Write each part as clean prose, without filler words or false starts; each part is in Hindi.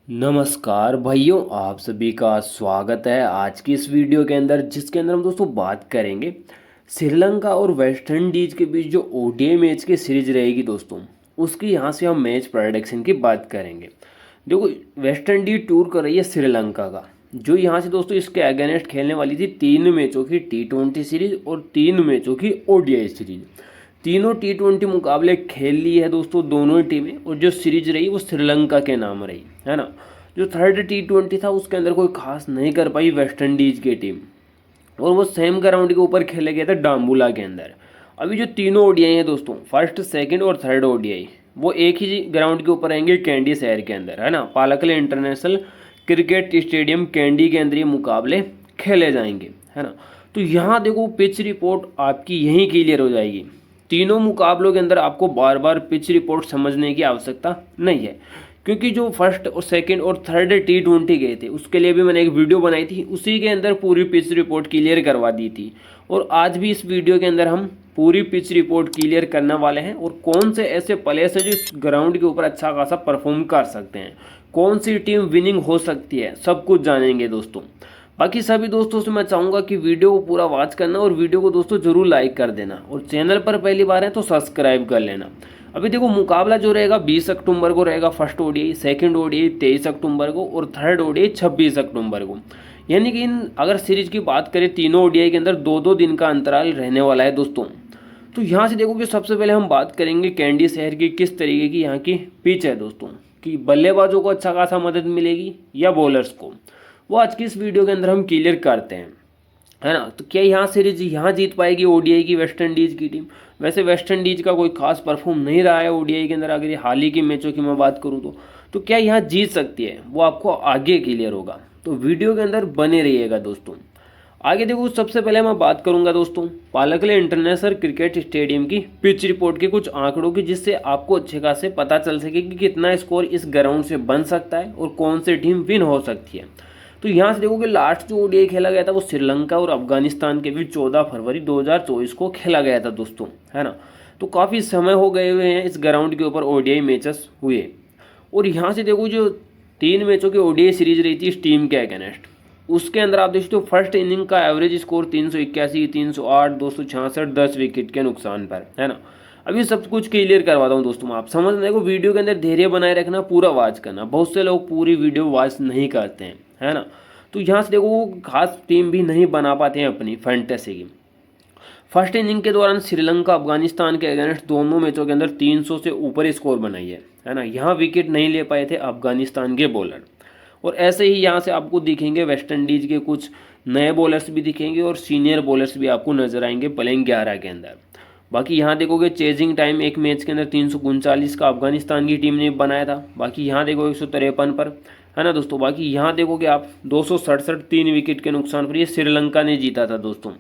नमस्कार भाइयों, आप सभी का स्वागत है आज की इस वीडियो के अंदर, जिसके अंदर हम दोस्तों बात करेंगे श्रीलंका और वेस्ट इंडीज के बीच जो ओडीआई मैच की सीरीज रहेगी दोस्तों, उसकी यहाँ से हम मैच प्रेडिक्शन की बात करेंगे। देखो, वेस्ट इंडीज टूर कर रही है श्रीलंका का, जो यहाँ से दोस्तों इसके अगेंस्ट खेलने वाली थी 3 मैचों की T20 सीरीज और 3 मैचों की ओडीआई सीरीज। तीनों T20 मुकाबले खेल ली है दोस्तों दोनों ही टीमें, और जो सीरीज रही वो श्रीलंका के नाम रही है ना। जो थर्ड T20 था उसके अंदर कोई खास नहीं कर पाई वेस्ट इंडीज की टीम, और वो सेम ग्राउंड के ऊपर खेले गए थे डाम्बुला के अंदर। अभी जो तीनों ओडीआई हैं दोस्तों, फर्स्ट सेकंड और थर्ड ओडीआई, वो एक ही ग्राउंड के ऊपर रहेंगे, कैंडी शहर के अंदर है ना। पालकले इंटरनेशनल क्रिकेट स्टेडियम कैंडी के अंदर ये मुकाबले खेले जाएंगे, है ना। तो यहाँ देखो, पिच रिपोर्ट आपकी यहीं क्लियर हो जाएगी। तीनों मुकाबलों के अंदर आपको बार बार पिच रिपोर्ट समझने की आवश्यकता नहीं है, क्योंकि जो फर्स्ट और सेकंड और थर्ड T20 गए थे उसके लिए भी मैंने एक वीडियो बनाई थी, उसी के अंदर पूरी पिच रिपोर्ट क्लियर करवा दी थी। और आज भी इस वीडियो के अंदर हम पूरी पिच रिपोर्ट क्लियर करने वाले हैं, और कौन से ऐसे प्लेयर्स हैं जो इस ग्राउंड के ऊपर अच्छा खासा परफॉर्म कर सकते हैं, कौन सी टीम विनिंग हो सकती है, सब कुछ जानेंगे दोस्तों। बाकी सभी दोस्तों से मैं चाहूँगा कि वीडियो को पूरा वॉच करना, और वीडियो को दोस्तों जरूर लाइक कर देना, और चैनल पर पहली बार है तो सब्सक्राइब कर लेना। अभी देखो, मुकाबला जो रहेगा 20 अक्टूबर को रहेगा फर्स्ट ओडीआई, सेकंड ओडीआई 23 अक्टूबर को, और थर्ड ओडीआई 26 अक्टूबर को। यानी कि इन अगर सीरीज की बात करें, तीनों ओडीआई के अंदर 2-2 दिन का अंतराल रहने वाला है दोस्तों। तो यहाँ से देखो कि सबसे पहले हम बात करेंगे कैंडी शहर की किस तरीके की यहाँ की पिच है दोस्तों, कि बल्लेबाजों को अच्छा खासा मदद मिलेगी या बॉलर्स को, वो आज की इस वीडियो के अंदर हम क्लियर करते हैं, है ना। तो क्या यहाँ सीरीज यहाँ जीत पाएगी ओडीआई की वेस्ट इंडीज की टीम? वैसे वेस्ट इंडीज का कोई खास परफॉर्म नहीं रहा है ओडीआई के अंदर, अगर ये हाल ही के मैचों की मैं बात करूँ तो क्या यहाँ जीत सकती है, वो आपको आगे क्लियर होगा। तो वीडियो के अंदर बने रहिएगा दोस्तों। आगे देखो, सबसे पहले मैं बात करूंगा दोस्तों पालकले इंटरनेशनल क्रिकेट स्टेडियम की पिच रिपोर्ट के कुछ आंकड़ों की, जिससे आपको अच्छे खासे पता चल सके कि कितना स्कोर इस ग्राउंड से बन सकता है और कौन सी टीम विन हो सकती है। तो यहाँ से देखो कि लास्ट जो ओडीआई खेला गया था वो श्रीलंका और अफगानिस्तान के बीच 14 फरवरी 2024 को खेला गया था दोस्तों, है ना। तो काफ़ी समय हो गए हुए हैं इस ग्राउंड के ऊपर ओडीआई मैचेस हुए। और यहाँ से देखो, जो 3 मैचों की ओडीआई सीरीज रही थी इस टीम के अगेंस्ट, उसके अंदर आप देखते हो फर्स्ट इनिंग का एवरेज स्कोर 381, 308, 266, 10 विकेट के नुकसान पर, है ना। अभी सब कुछ क्लियर करवाता हूँ दोस्तों, आप समझने को वीडियो के अंदर धैर्य बनाए रखना, पूरा वॉच करना। बहुत से लोग पूरी वीडियो वॉच नहीं करते हैं, है ना। तो यहाँ से देखो, वो खास टीम भी नहीं बना पाते हैं अपनी फैंटेसी की। फर्स्ट इनिंग के दौरान श्रीलंका अफगानिस्तान के अगेंस्ट दोनों मैचों के अंदर 300 से ऊपर स्कोर बनाई है ना। यहाँ विकेट नहीं ले पाए थे अफगानिस्तान के बॉलर। और ऐसे ही यहाँ से आपको दिखेंगे वेस्ट इंडीज के कुछ नए बॉलर्स भी दिखेंगे, और सीनियर बॉलर्स भी आपको नजर आएंगे प्लेइंग 11 के अंदर। बाकी यहाँ देखोगे चेजिंग टाइम एक मैच के अंदर 339 का अफगानिस्तान की टीम ने बनाया था। बाकी यहाँ देखो 153 पर, है ना दोस्तों। बाकी यहाँ देखोगे आप 267 3 विकेट के नुकसान पर, ये श्रीलंका ने जीता था दोस्तों,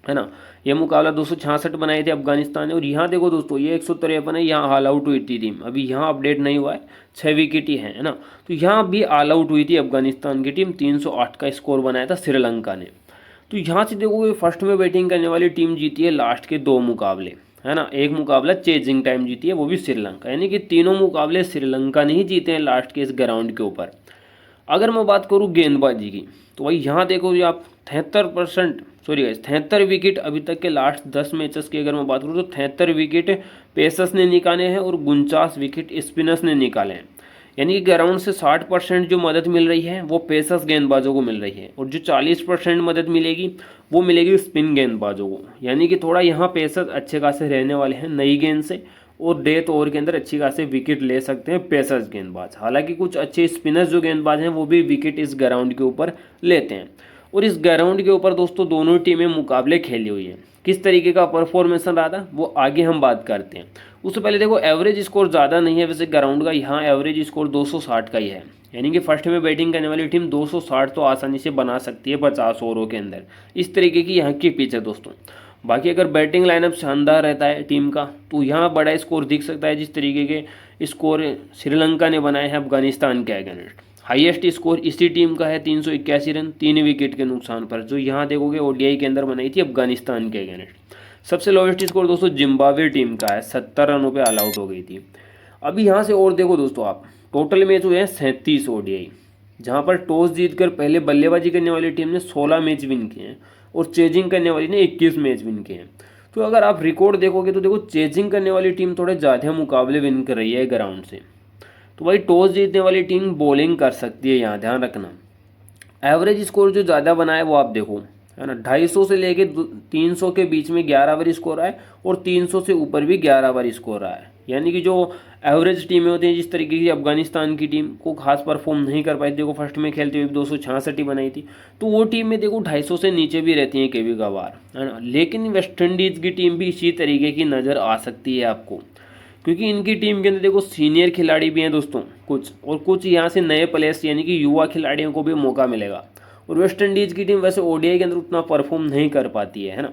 है ना। ये मुकाबला 266 बनाए थे अफगानिस्तान ने। और यहाँ देखो दोस्तों, ये 153 है, यहाँ ऑल आउट हुई थी टीम, अभी यहाँ अपडेट नहीं हुआ है, 6 विकेट ही है ना। तो यहाँ भी ऑल आउट हुई थी अफगानिस्तान की टीम, 308 का स्कोर बनाया था श्रीलंका ने। तो यहाँ से देखो, फर्स्ट में बैटिंग करने वाली टीम जीती है लास्ट के 2 मुकाबले, है ना। एक मुकाबला चेजिंग टाइम जीती है, वो भी श्रीलंका, यानी कि तीनों मुकाबले श्रीलंका ने ही जीते हैं लास्ट के इस ग्राउंड के ऊपर। अगर मैं बात करूँ गेंदबाजी की, तो भाई यहाँ देखो जी आप 73 विकेट अभी तक के लास्ट 10 मैचेस की अगर मैं बात करूँ तो 73 विकेट पेसर्स ने निकाले हैं और 49 विकेट स्पिनर्स ने निकाले हैं। यानी कि ग्राउंड से 60% जो मदद मिल रही है वो पेसर्स गेंदबाजों को मिल रही है, और जो 40% मदद मिलेगी वो मिलेगी स्पिन गेंदबाजों को। यानी कि थोड़ा यहाँ पेसर्स अच्छे खासे रहने वाले हैं नई गेंद से, और डेथ ओवर के अंदर अच्छी खासे विकेट ले सकते हैं पेसर्स गेंदबाज। हालांकि कुछ अच्छे स्पिनर्स जो गेंदबाज हैं वो भी विकेट इस ग्राउंड के ऊपर लेते हैं। और इस ग्राउंड के ऊपर दोस्तों दोनों टीमें मुकाबले खेली हुई हैं, किस तरीके का परफॉर्मेंस रहा था वो आगे हम बात करते हैं। उससे पहले देखो, एवरेज स्कोर ज़्यादा नहीं है वैसे ग्राउंड का, यहाँ एवरेज स्कोर 260 का ही है। यानी कि फर्स्ट में बैटिंग करने वाली टीम 260 तो आसानी से बना सकती है 50 ओवरों के अंदर। इस तरीके की यहाँ की पिच है दोस्तों। बाकी अगर बैटिंग लाइनअप शानदार रहता है टीम का, तो यहाँ बड़ा स्कोर दिख सकता है, जिस तरीके के स्कोर श्रीलंका ने बनाए हैं अफगानिस्तान के अगेंस्ट। हाईएस्ट स्कोर इसी टीम का है 381 रन 3 विकेट के नुकसान पर, जो यहाँ देखोगे ओडीआई के अंदर बनाई थी अफगानिस्तान के अगेंस्ट। सबसे लोएस्ट स्कोर दोस्तों जिम्बाब्वे टीम का है, 70 रनों पे ऑल आउट हो गई थी। अभी यहाँ से और देखो दोस्तों आप टोटल मैच हुए हैं 37 ओडीआई, जहां पर टॉस जीतकर पहले बल्लेबाजी करने वाली टीम ने 16 मैच विन किए हैं और चेजिंग करने वाली ने 21 मैच विन किए हैं। तो अगर आप रिकॉर्ड देखोगे तो देखो चेजिंग करने वाली टीम थोड़े ज़्यादा मुकाबले विन कर रही है ग्राउंड से। तो भाई टॉस जीतने वाली टीम बॉलिंग कर सकती है, यहाँ ध्यान रखना। एवरेज स्कोर जो ज़्यादा बना है वो आप देखो, है ना, 250 से लेके 300 के बीच में 11 ओवर स्कोर है और 300 से ऊपर भी 11 ओवर स्कोर रहा है। यानी कि जो एवरेज टीमें होती हैं, जिस तरीके की अफगानिस्तान की टीम को खास परफॉर्म नहीं कर पाई, देखो फर्स्ट में खेलते हुए 266 ही बनाई थी, तो वो टीम में देखो 250 से नीचे भी रहती हैं कभी कभार, है ना। लेकिन वेस्ट इंडीज़ की टीम भी इसी तरीके की नज़र आ सकती है आपको, क्योंकि इनकी टीम के अंदर देखो सीनियर खिलाड़ी भी हैं दोस्तों कुछ, और कुछ यहाँ से नए प्लेयर्स यानी कि युवा खिलाड़ियों को भी मौका मिलेगा। और वेस्ट इंडीज़ की टीम वैसे ओडीआई के अंदर उतना परफॉर्म नहीं कर पाती है ना।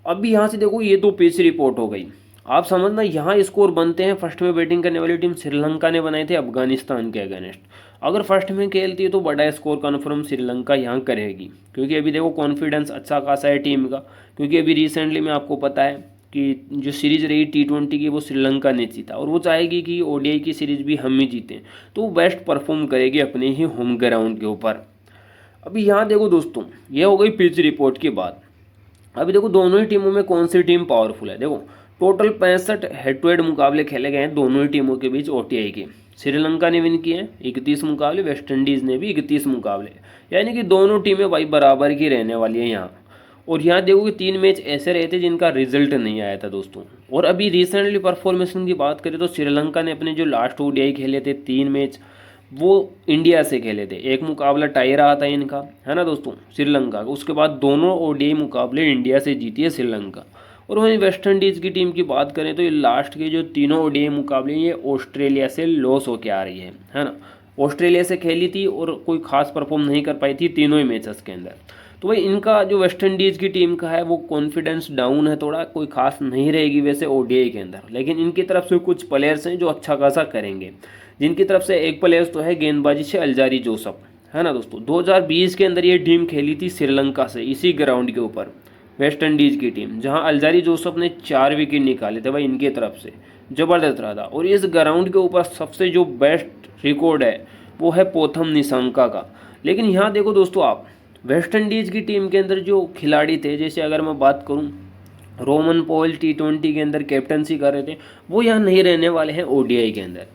अभी यहाँ से देखो ये तो पिच रिपोर्ट हो गई, आप समझना यहाँ स्कोर बनते हैं। फर्स्ट में बैटिंग करने वाली टीम श्रीलंका ने बनाए थे अफगानिस्तान के अगेंस्ट। अगर फर्स्ट में खेलती है तो बड़ा स्कोर कन्फर्म श्रीलंका यहाँ करेगी, क्योंकि अभी देखो कॉन्फिडेंस अच्छा खासा है टीम का, क्योंकि अभी रिसेंटली में आपको पता है कि जो सीरीज रही T20 की वो श्रीलंका ने जीता, और वो चाहेगी कि ओडीआई की सीरीज भी हम ही जीतें, तो वो बेस्ट परफॉर्म करेगी अपने ही होम ग्राउंड के ऊपर। अभी यहाँ देखो दोस्तों, ये हो गई पिच रिपोर्ट की बात। अभी देखो दोनों ही टीमों में कौन सी टीम पावरफुल है। देखो टोटल 65 हेड टू हेड मुकाबले खेले गए हैं दोनों ही टीमों के बीच ओडीआई के। श्रीलंका ने विन किए हैं 31 मुकाबले, वेस्ट इंडीज़ ने भी 31 मुकाबले, यानी कि दोनों टीमें भाई बराबर की रहने वाली हैं यहाँ। और यहाँ देखो कि 3 मैच ऐसे रहे थे जिनका रिजल्ट नहीं आया था दोस्तों। और अभी रिसेंटली परफॉर्मेंस की बात करें तो श्रीलंका ने अपने जो लास्ट ओडीआई खेले थे 3 मैच, वो इंडिया से खेले थे। एक मुकाबला टाई रहा था इनका, है ना दोस्तों, श्रीलंका का। उसके बाद दोनों ओडीआई मुकाबले इंडिया से जीती है श्रीलंका। और वहीं वेस्ट इंडीज़ की टीम की बात करें तो ये लास्ट के जो तीनों ओडीआई मुकाबले ये ऑस्ट्रेलिया से लॉस होके आ रही है ना। ऑस्ट्रेलिया से खेली थी और कोई खास परफॉर्म नहीं कर पाई थी तीनों ही मैचेस के अंदर। तो भाई इनका जो वेस्ट इंडीज़ की टीम का है वो कॉन्फिडेंस डाउन है थोड़ा, कोई खास नहीं रहेगी वैसे ओडीआई के अंदर। लेकिन इनकी तरफ से कुछ प्लेयर्स हैं जो अच्छा खासा करेंगे, जिनकी तरफ से एक प्लेयर्स तो है गेंदबाजी से अलजारी जोसफ, है ना दोस्तों। 2020 के अंदर ये टीम खेली थी श्रीलंका से इसी ग्राउंड के ऊपर, वेस्ट इंडीज़ की टीम, जहां अलजारी जोसफ ने 4 विकेट निकाले थे भाई इनके तरफ से, ज़बरदस्त रहा था। और इस ग्राउंड के ऊपर सबसे जो बेस्ट रिकॉर्ड है वो है पोथम निशंका का। लेकिन यहाँ देखो दोस्तों आप, वेस्ट इंडीज़ की टीम के अंदर जो खिलाड़ी थे, जैसे अगर मैं बात करूं रोमन पॉल T20 के अंदर कैप्टनसी कर रहे थे, वो यहाँ नहीं रहने वाले हैं ओडीआई के अंदर।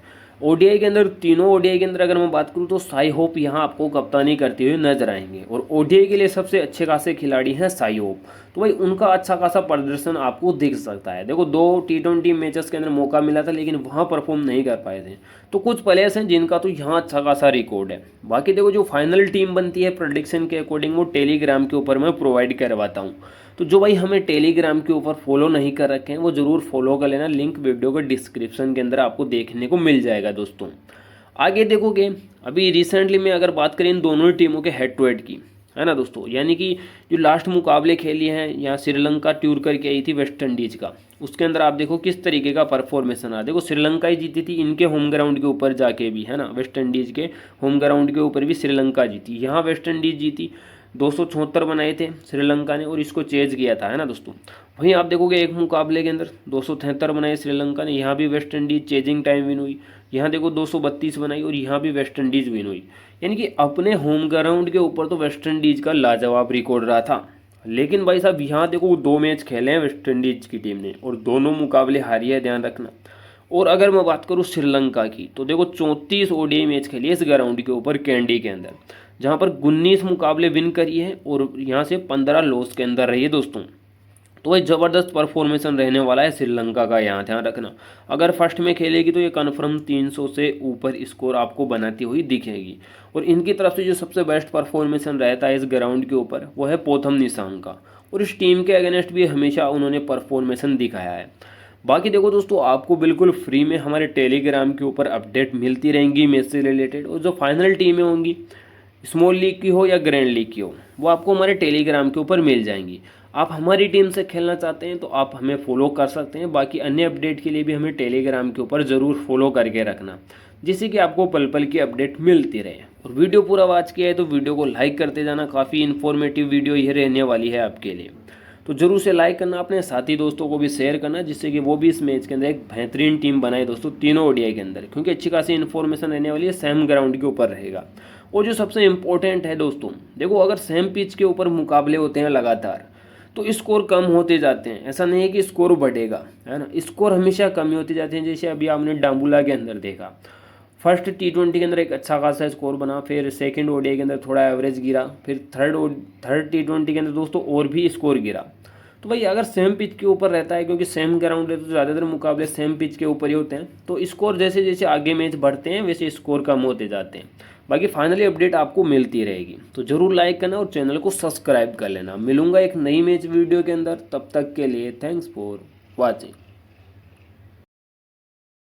ओडीआई के अंदर तीनों ओडीआई के अंदर अगर मैं बात करूं तो साई होप यहाँ आपको कप्तानी करते हुए नजर आएंगे, और ओडीआई के लिए सबसे अच्छे खासे खिलाड़ी हैं साई होप। तो भाई उनका अच्छा खासा प्रदर्शन आपको दिख सकता है। देखो 2 T20 मैचेस के अंदर मौका मिला था लेकिन वहाँ परफॉर्म नहीं कर पाए थे। तो कुछ प्लेयर्स हैं जिनका तो यहाँ अच्छा खासा रिकॉर्ड है। बाकी देखो जो फाइनल टीम बनती है प्रेडिक्शन के अकॉर्डिंग वो टेलीग्राम के ऊपर मैं प्रोवाइड करवाता हूँ। तो जो भाई हमें टेलीग्राम के ऊपर फॉलो नहीं कर रखे हैं वो ज़रूर फॉलो कर लेना, लिंक वीडियो के डिस्क्रिप्शन के अंदर आपको देखने को मिल जाएगा दोस्तों। आगे देखोगे अभी रिसेंटली में अगर बात करें इन दोनों ही टीमों के हेड टू हेड की, है ना दोस्तों, यानी कि जो लास्ट मुकाबले खेली हैं, यहाँ श्रीलंका टूर करके आई थी वेस्ट इंडीज़ का, उसके अंदर आप देखो किस तरीके का परफॉर्मेंस रहा। देखो श्रीलंका ही जीती थी इनके होम ग्राउंड के ऊपर जाके भी, है ना, वेस्ट इंडीज़ के होम ग्राउंड के ऊपर भी श्रीलंका जीती, यहाँ वेस्ट इंडीज़ जीती। 274 बनाए थे श्रीलंका ने और इसको चेज किया था, है ना दोस्तों। वहीं आप देखोगे एक मुकाबले के अंदर 273 बनाए श्रीलंका ने, यहाँ भी West Indies chasing time win हुई। यहाँ देखो 232 बनाई और यहाँ भी वेस्ट इंडीज़ विन हुई। यानी कि अपने होम ग्राउंड के ऊपर तो वेस्ट इंडीज़ का लाजवाब रिकॉर्ड रहा था। लेकिन भाई साहब यहाँ देखो 2 मैच खेले हैं वेस्ट इंडीज़ की टीम ने और दोनों मुकाबले हारी है, ध्यान रखना। और अगर मैं बात करूँ श्रीलंका की तो देखो 34 ओडीआई मैच खेली है इस ग्राउंड के ऊपर कैंडी के अंदर, जहाँ पर 19 मुकाबले विन करी है और यहाँ से 15 लॉस के अंदर रही है दोस्तों। तो वही ज़बरदस्त परफॉर्मेशन रहने वाला है श्रीलंका का, यहाँ ध्यान रखना। अगर फर्स्ट में खेलेगी तो ये कन्फर्म 300 से ऊपर स्कोर आपको बनाती हुई दिखेगी। और इनकी तरफ से जो सबसे बेस्ट परफॉर्मेशन रहता है इस ग्राउंड के ऊपर वो है पोथम निशंका, और इस टीम के अगेंस्ट भी हमेशा उन्होंने परफॉर्मेशन दिखाया है। बाकी देखो दोस्तों आपको बिल्कुल फ्री में हमारे टेलीग्राम के ऊपर अपडेट मिलती रहेंगी मैच से रिलेटेड, और जो फाइनल टीमें होंगी स्मॉल लीग की हो या ग्रैंड लीग की हो वो आपको हमारे टेलीग्राम के ऊपर मिल जाएंगी। आप हमारी टीम से खेलना चाहते हैं तो आप हमें फॉलो कर सकते हैं। बाकी अन्य अपडेट के लिए भी हमें टेलीग्राम के ऊपर ज़रूर फॉलो करके रखना, जिससे कि आपको पल पल की अपडेट मिलती रहे। और वीडियो पूरा वॉच किया है तो वीडियो को लाइक करते जाना, काफ़ी इन्फॉर्मेटिव वीडियो ये रहने वाली है आपके लिए। तो जरूर से लाइक करना, अपने साथी दोस्तों को भी शेयर करना, जिससे कि वो भी इस मैच के अंदर एक बेहतरीन टीम बनाए दोस्तों तीनों ओडीआई के अंदर, क्योंकि अच्छी खासी इन्फॉर्मेशन रहने वाली है, सेम ग्राउंड के ऊपर रहेगा। और जो सबसे इंपॉर्टेंट है दोस्तों, देखो अगर सेम पिच के ऊपर मुकाबले होते हैं लगातार तो स्कोर कम होते जाते हैं, ऐसा नहीं है कि स्कोर बढ़ेगा, है ना, स्कोर हमेशा कम ही होते जाते हैं। जैसे अभी आपने डांबुला के अंदर देखा, फर्स्ट T20 के अंदर एक अच्छा खासा स्कोर बना, फिर सेकंड ओडीआई के अंदर थोड़ा एवरेज गिरा, फिर थर्ड T20 के अंदर दोस्तों और भी स्कोर गिरा। तो भाई अगर सेम पिच के ऊपर रहता है, क्योंकि सेम ग्राउंड है तो ज़्यादातर मुकाबले सेम पिच के ऊपर ही होते हैं, तो स्कोर जैसे जैसे आगे मैच बढ़ते हैं वैसे स्कोर कम होते जाते हैं। बाकी फाइनली अपडेट आपको मिलती रहेगी, तो ज़रूर लाइक करना और चैनल को सब्सक्राइब कर लेना। मिलूंगा एक नई मैच वीडियो के अंदर, तब तक के लिए थैंक्स फॉर वॉचिंग।